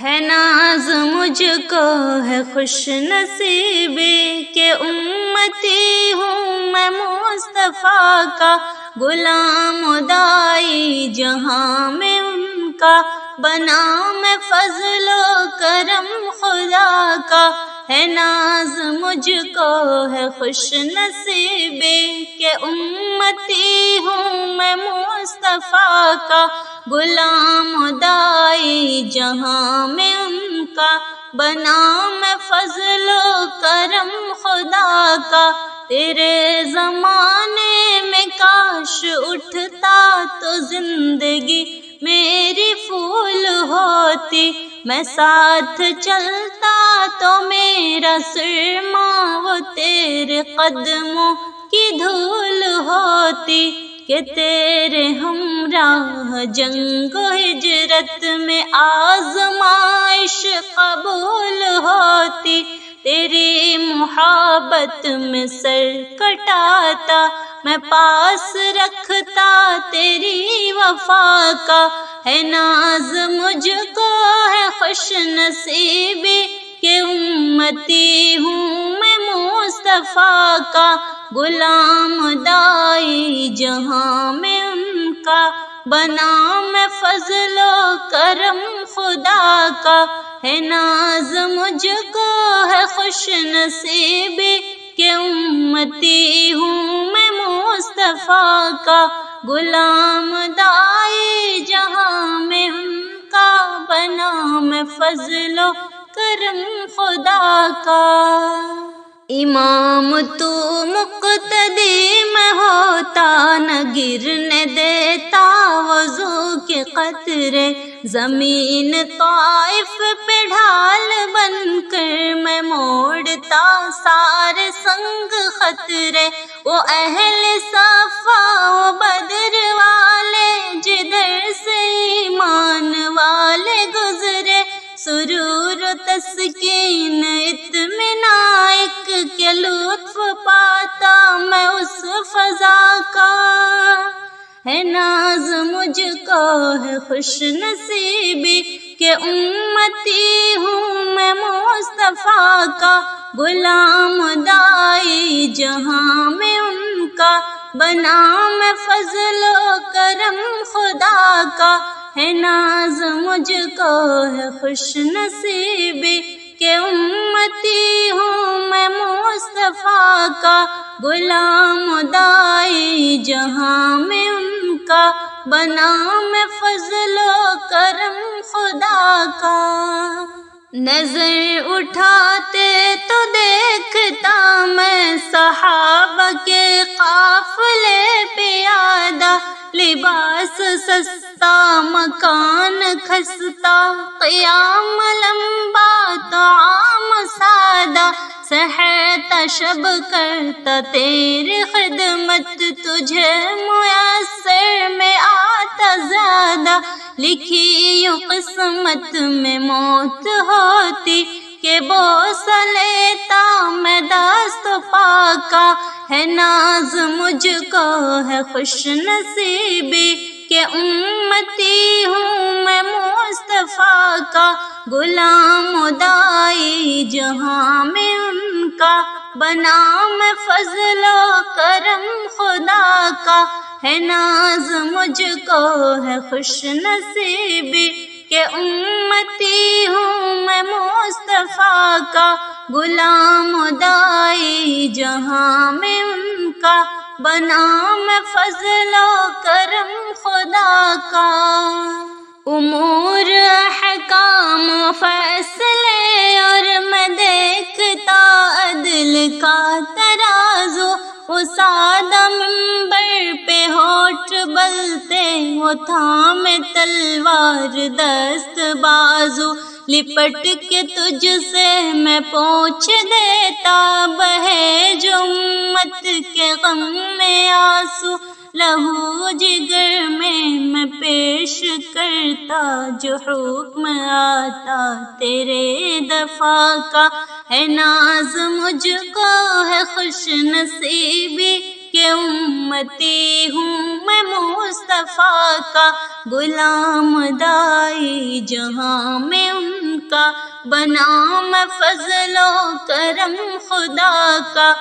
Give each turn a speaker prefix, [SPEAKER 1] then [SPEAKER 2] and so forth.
[SPEAKER 1] ہے ناز مجھ کو ہے خوش نصیبی کہ امتی ہوں میں مصطفیٰ کا غلام دائی جہاں میں ان کا بنا میں فضل و کرم خدا کا ہے ناز مجھ کو ہے خوش نصیبی کہ امتی ہوں میں مصطفیٰ کا غلام دائی جہاں میں ان کا بنا میں فضل و کرم خدا کا تیرے زمانے میں کاش اٹھتا تو زندگی میری پھول ہوتی میں ساتھ چلتا تو میرا سرما وہ تیرے قدموں کی دھول ہوتی کہ تیرے ہمراہ جنگ و ہجرت میں آزمائش قبول ہوتی تیری محبت میں سر کٹاتا میں پاس رکھتا تیری وفا کا ہے ناز مجھ کو ہے خوش نصیبی کہ امتی ہوں میں مصطفیٰ کا غلام دائی جہاں میں ان کا بنا میں فضل و کرم خدا کا ہے ناز مجھ کو ہے خوش نصیبی کہ امتی ہوں میں مصطفیٰ کا غلام دائی جہاں میں ان کا بنا میں فضل و کرم خدا کا امام تو مقتدی میں ہوتا نہ گرنے دیتا وضو کے قطرے زمین طائف پہ ڈھال بن کر میں موڑتا سارے سنگ خطرے وہ اہل صفا و بدر والے جدھر سے ایمان والے گزرے سرور و تسکین اطمینان کے لطف پاتا میں اس فضا کا ہے ناز مجھ کو ہے خوش نصیبی کہ امتی ہوں میں مصطفیٰ کا غلام دائی جہاں میں ان کا بنا میں فضل و کرم خدا کا ہے ناز مجھ کو ہے خوش نصیبی کہ امتی ہوں میں مصطفیٰ کا غلام دائی جہاں میں ان کا بنا میں فضل و کرم خدا کا نظر اٹھاتے تو دیکھتا میں صحابہ کے قافلے پیادہ لباس سستا مکان کھستا قیام لمبا طعام سادہ سحر شب کرتا تیری خدمت تجھے میسر میں آتا زیادہ لکھی یوں قسمت میں موت ہوتی کہ بوسہ لیتا میں دست پاکا ہے ناز مجھ کو ہے خوش نصیبی کہ امتی ہوں میں مصطفیٰ کا غلام دائی جہاں میں ان کا بنا میں فضل و کرم خدا کا ہے ناز مجھ کو ہے خوش نصیبی کہ امتی ہوں میں مصطفیٰ کا غلام دائی جہاں میں ان کا بنا میں فضل و کرم خدا کا امور احکام فیصلے اور میں دیکھتا عدل کا ترازو وہ سادہ منبر پہ ہوٹھ بلتے وہ تھامے تلوار دست بازو لپٹ کے تجھ سے میں پوچھ دیتا بہے جو امت کے غم میں آنسو لہو جگر میں پیش کرتا جو حکم آتا تیرے دفاع کا ہے ناز مجھ کو ہے خوش نصیبی کہ امتی ہوں میں مصطفیٰ کا غلام دائی جہاں میں ان کا، بنا میں فضل و کرم خدا کا،